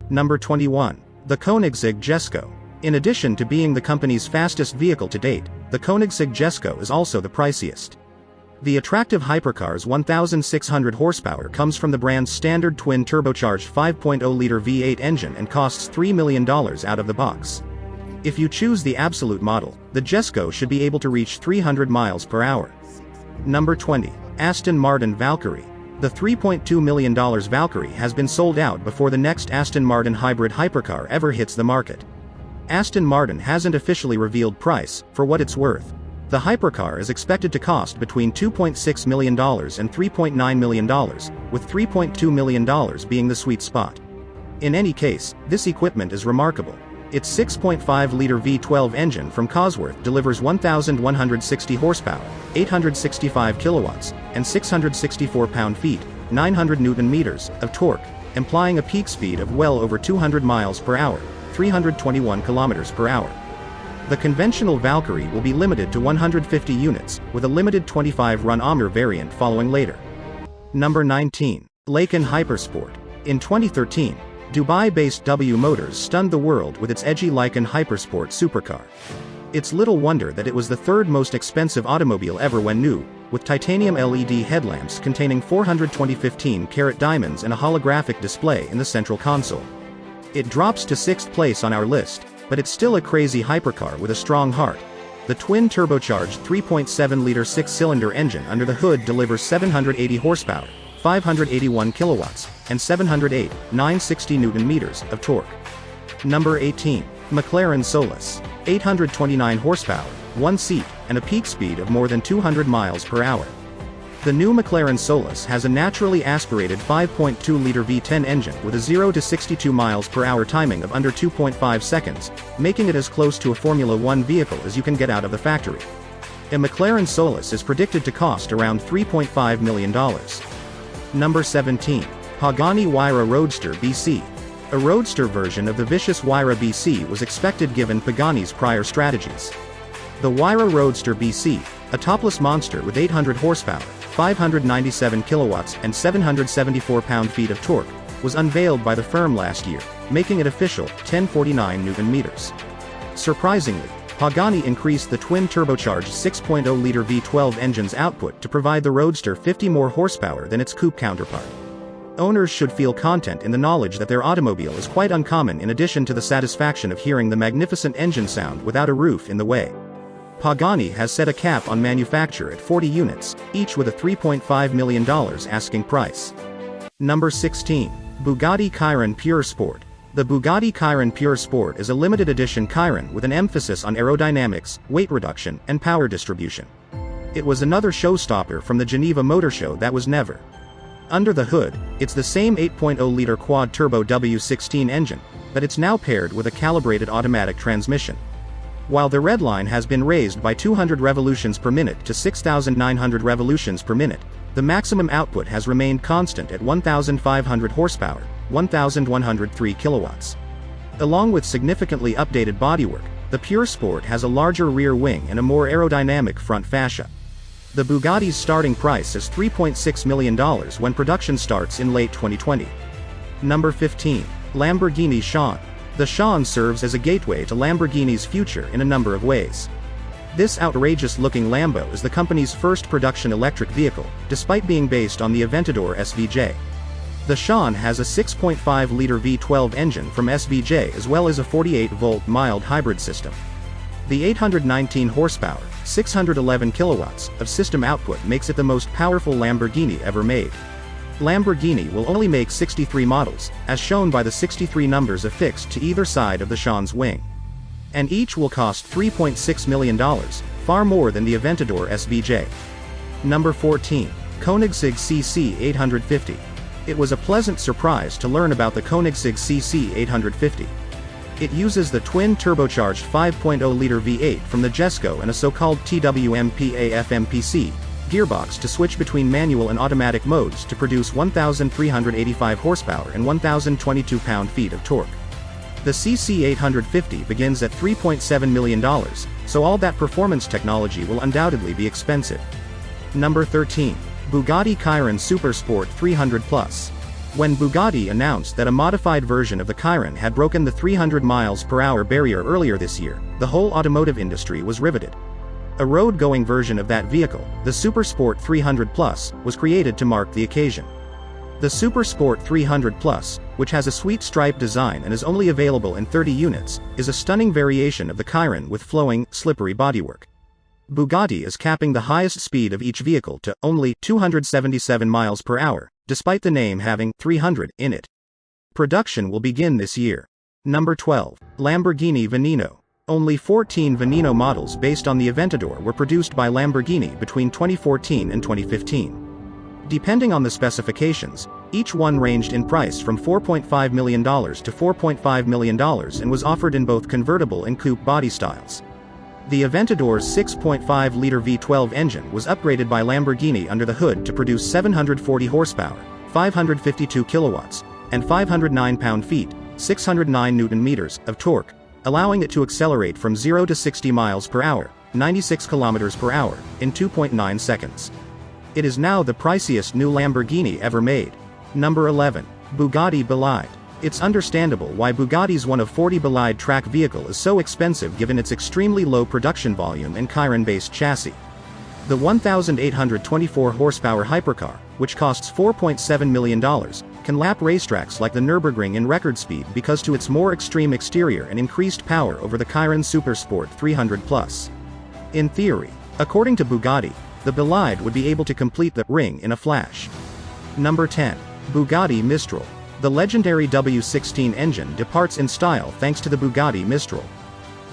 Number 21. The Koenigsegg Jesko. In addition to being the company's fastest vehicle to date, the Koenigsegg Jesko is also the priciest. The attractive Hypercars 1,600 horsepower comes from the brand's standard twin turbocharged 5.0-liter V8 engine and costs $3 million out of the box. If you choose the absolute model, the Jesko should be able to reach 300 miles per hour. Number 20. Aston Martin Valkyrie. The $3.2 million Valkyrie has been sold out before the next Aston Martin hybrid hypercar ever hits the market. Aston Martin hasn't officially revealed price. For what it's worth, the hypercar is expected to cost between $2.6 million and $3.9 million, with $3.2 million being the sweet spot. In any case, this equipment is remarkable. Its 6.5-liter V12 engine from Cosworth delivers 1,160 horsepower, 865 kilowatts, and 664 pound-feet, 900 newton-meters, of torque, implying a peak speed of well over 200 miles per hour, 321 kilometers per hour. The conventional Valkyrie will be limited to 150 units, with a limited 25-run Amer variant following later. Number 19. Lykan Hypersport. In 2013, Dubai-based W Motors stunned the world with its edgy Lykan Hypersport supercar. It's little wonder that it was the third most expensive automobile ever when new, with titanium LED headlamps containing 420 15-carat diamonds and a holographic display in the central console. It drops to 6th place on our list, but it's still a crazy hypercar with a strong heart. The twin turbocharged 3.7-liter 6-cylinder engine under the hood delivers 780 horsepower, 581 kilowatts, and 960 newton-meters of torque. Number 18. McLaren Solus. 829 horsepower, 1 seat, and a peak speed of more than 200 miles per hour. The new McLaren Solus has a naturally aspirated 5.2-liter V10 engine with a 0 to 62 miles per hour timing of under 2.5 seconds, making it as close to a Formula One vehicle as you can get out of the factory. A McLaren Solus is predicted to cost around $3.5 million. Number 17. Pagani Huayra Roadster BC. A roadster version of the vicious Huayra BC was expected given Pagani's prior strategies. The Huayra Roadster BC, a topless monster with 800 horsepower, 597 kilowatts, and 774 pound-feet of torque, was unveiled by the firm last year, making it official, 1049 newton-meters. Surprisingly, Pagani increased the twin-turbocharged 6.0-liter V12 engine's output to provide the Roadster 50 more horsepower than its coupe counterpart. Owners should feel content in the knowledge that their automobile is quite uncommon in addition to the satisfaction of hearing the magnificent engine sound without a roof in the way. Pagani has set a cap on manufacture at 40 units, each with a $3.5 million asking price. Number 16. Bugatti Chiron Pure Sport. The Bugatti Chiron Pure Sport is a limited edition Chiron with an emphasis on aerodynamics, weight reduction, and power distribution. It was another showstopper from the Geneva Motor Show that was never. Under the hood, it's the same 8.0-liter quad-turbo W16 engine, but it's now paired with a calibrated automatic transmission. While the red line has been raised by 200 revolutions per minute to 6,900 revolutions per minute, the maximum output has remained constant at 1,500 horsepower, 1,103 kilowatts. Along with significantly updated bodywork, the Pure Sport has a larger rear wing and a more aerodynamic front fascia. The Bugatti's starting price is $3.6 million when production starts in late 2020. Number 15. Lamborghini Sián. The Sián serves as a gateway to Lamborghini's future in a number of ways. This outrageous-looking Lambo is the company's first production electric vehicle, despite being based on the Aventador SVJ. The Sián has a 6.5-liter V12 engine from SVJ as well as a 48-volt mild hybrid system. The 819 horsepower, 611 kilowatts, of system output makes it the most powerful Lamborghini ever made. Lamborghini will only make 63 models, as shown by the 63 numbers affixed to either side of the Sián's wing. And each will cost $3.6 million, far more than the Aventador SVJ. Number 14. Koenigsegg CC 850. It was a pleasant surprise to learn about the Koenigsegg CC 850. It uses the twin-turbocharged 5.0-liter V8 from the Jesko and a so-called TWMPA-FMPC gearbox to switch between manual and automatic modes to produce 1,385 horsepower and 1,022 pound-feet of torque. The CC850 begins at $3.7 million, so all that performance technology will undoubtedly be expensive. Number 13. Bugatti Chiron Super Sport 300 Plus. When Bugatti announced that a modified version of the Chiron had broken the 300 miles per hour barrier earlier this year, the whole automotive industry was riveted. A road-going version of that vehicle, the Supersport 300 Plus, was created to mark the occasion. The Supersport 300 Plus, which has a sweet stripe design and is only available in 30 units, is a stunning variation of the Chiron with flowing, slippery bodywork. Bugatti is capping the highest speed of each vehicle to only 277 miles per hour, despite the name having 300 in it. Production will begin this year. Number 12. Lamborghini Veneno. Only 14 Veneno models based on the Aventador were produced by Lamborghini between 2014 and 2015. Depending on the specifications, each one ranged in price from $4.5 million to $4.5 million and was offered in both convertible and coupe body styles. The Aventador's 6.5-liter V12 engine was upgraded by Lamborghini under the hood to produce 740 horsepower, 552 kilowatts, and 509 pound-feet, 609 newton-meters, of torque, allowing it to accelerate from 0 to 60 miles per hour, 96 kilometers per hour, in 2.9 seconds. It is now the priciest new Lamborghini ever made. Number 11. Bugatti Bolide. It's understandable why Bugatti's one of 40 Bolide track vehicle is so expensive given its extremely low production volume and Chiron-based chassis. The 1,824 horsepower Hypercar, which costs $4.7 million, can lap racetracks like the Nürburgring in record speed because to its more extreme exterior and increased power over the Chiron Supersport 300 Plus. In theory, according to Bugatti, the Bolide would be able to complete the ring in a flash. Number 10. Bugatti Mistral. The legendary W16 engine departs in style thanks to the Bugatti Mistral.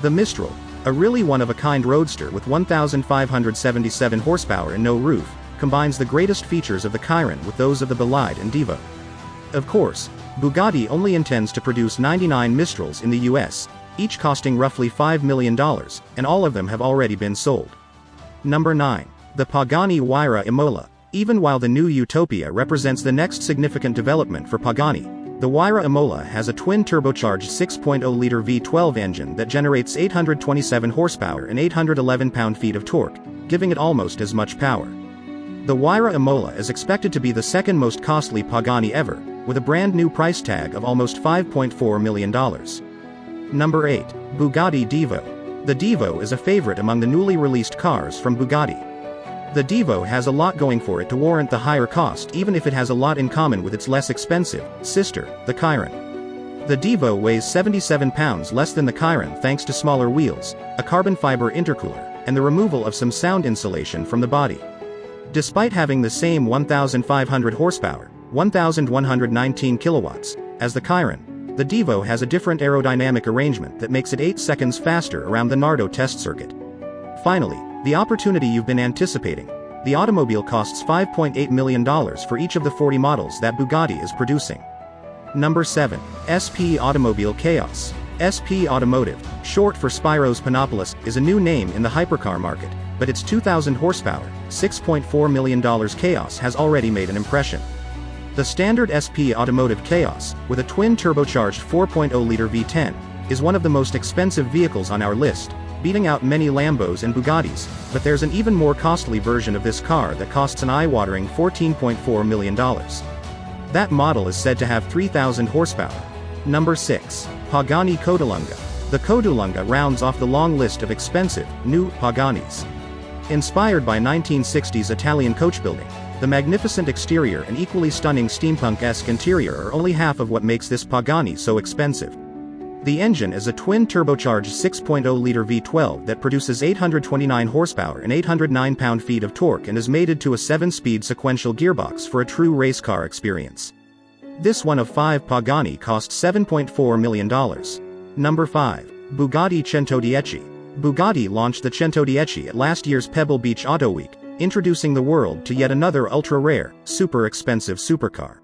The Mistral, a really one-of-a-kind roadster with 1,577 horsepower and no roof, combines the greatest features of the Chiron with those of the Bolide and Divo. Of course, Bugatti only intends to produce 99 Mistrals in the US, each costing roughly $5 million, and all of them have already been sold. Number 9. The Pagani Huayra Imola. Even while the new Utopia represents the next significant development for Pagani, the Huayra Imola has a twin-turbocharged 6.0-liter V12 engine that generates 827 horsepower and 811 pound-feet of torque, giving it almost as much power. The Huayra Imola is expected to be the second most costly Pagani ever, with a brand new price tag of almost $5.4 million. Number 8. Bugatti Divo. The Divo is a favorite among the newly released cars from Bugatti. The Divo has a lot going for it to warrant the higher cost even if it has a lot in common with its less expensive sister, the Chiron. The Divo weighs 77 pounds less than the Chiron thanks to smaller wheels, a carbon fiber intercooler, and the removal of some sound insulation from the body. Despite having the same 1,500 horsepower, 1,119 kilowatts, as the Chiron, the Divo has a different aerodynamic arrangement that makes it 8 seconds faster around the Nardo test circuit. Finally, the opportunity you've been anticipating. The automobile costs $5.8 million for each of the 40 models that Bugatti is producing. Number 7. SP Automobile Chaos. SP Automotive, short for Spiros Panopolis, is a new name in the hypercar market, but its 2,000 horsepower, $6.4 million Chaos has already made an impression. The standard SP Automotive Chaos, with a twin-turbocharged 4.0-liter V10, is one of the most expensive vehicles on our list, beating out many Lambos and Bugattis, but there's an even more costly version of this car that costs an eye-watering $14.4 million. That model is said to have 3,000 horsepower. Number 6. Pagani Codalunga. The Codalunga rounds off the long list of expensive, new Paganis. Inspired by 1960s Italian coach building, the magnificent exterior and equally stunning steampunk-esque interior are only half of what makes this Pagani so expensive. The engine is a twin-turbocharged 6.0-liter V12 that produces 829 horsepower and 809 pound-feet of torque and is mated to a 7-speed sequential gearbox for a true race car experience. This one of 5 Pagani costs $7.4 million. Number 5. Bugatti Centodieci. Bugatti launched the Centodieci at last year's Pebble Beach Auto Week, introducing the world to yet another ultra-rare, super expensive supercar.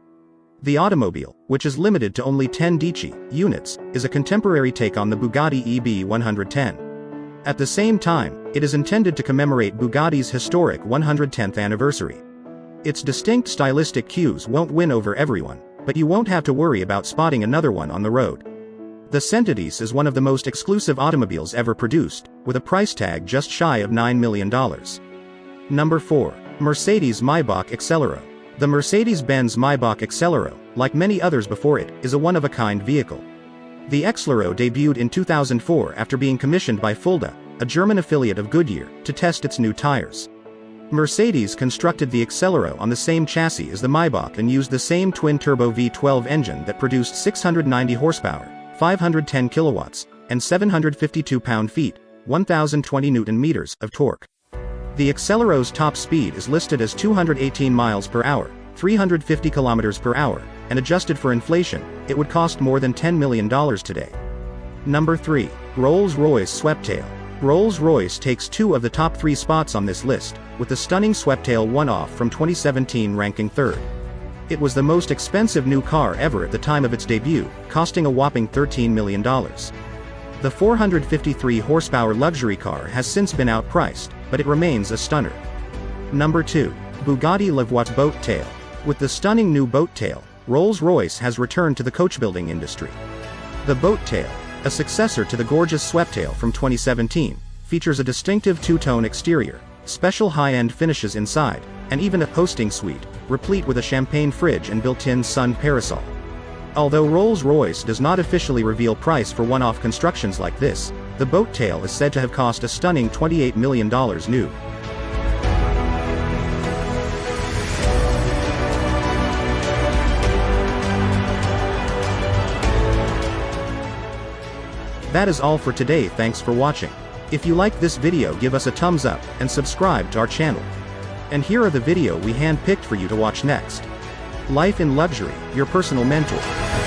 The automobile, which is limited to only 10 Dici units, is a contemporary take on the Bugatti EB110. At the same time, it is intended to commemorate Bugatti's historic 110th anniversary. Its distinct stylistic cues won't win over everyone, but you won't have to worry about spotting another one on the road. The Centodieci is one of the most exclusive automobiles ever produced, with a price tag just shy of $9 million. Number 4. Mercedes Maybach Excelero. The Mercedes-Benz Maybach Excelero, like many others before it, is a one-of-a-kind vehicle. The Excelero debuted in 2004 after being commissioned by Fulda, a German affiliate of Goodyear, to test its new tires. Mercedes constructed the Excelero on the same chassis as the Maybach and used the same twin-turbo V12 engine that produced 690 horsepower, 510 kilowatts, and 752 pound-feet, 1,020 Newton-meters of torque. The Accelero's top speed is listed as 218 miles per hour, 350 kilometers per hour, and adjusted for inflation, it would cost more than $10 million today. Number 3. Rolls-Royce Sweptail. Rolls-Royce takes 2 of the top 3 spots on this list, with the stunning Sweptail one-off from 2017 ranking 3rd. It was the most expensive new car ever at the time of its debut, costing a whopping $13 million. The 453 horsepower luxury car has since been outpriced, but it remains a stunner. Number 2. Bugatti Le Voit Boat Tail. With the stunning new boat tail, Rolls-Royce has returned to the coach-building industry. The boat tail, a successor to the gorgeous Sweptail from 2017, features a distinctive two-tone exterior, special high-end finishes inside, and even a hosting suite, replete with a champagne fridge and built-in sun parasol. Although Rolls-Royce does not officially reveal price for one-off constructions like this, the boat tail is said to have cost a stunning $28 million new. That is all for today. Thanks for watching. If you like this video, give us a thumbs up and subscribe to our channel. And here are the video we hand-picked for you to watch next. Life in Luxury, your personal mentor.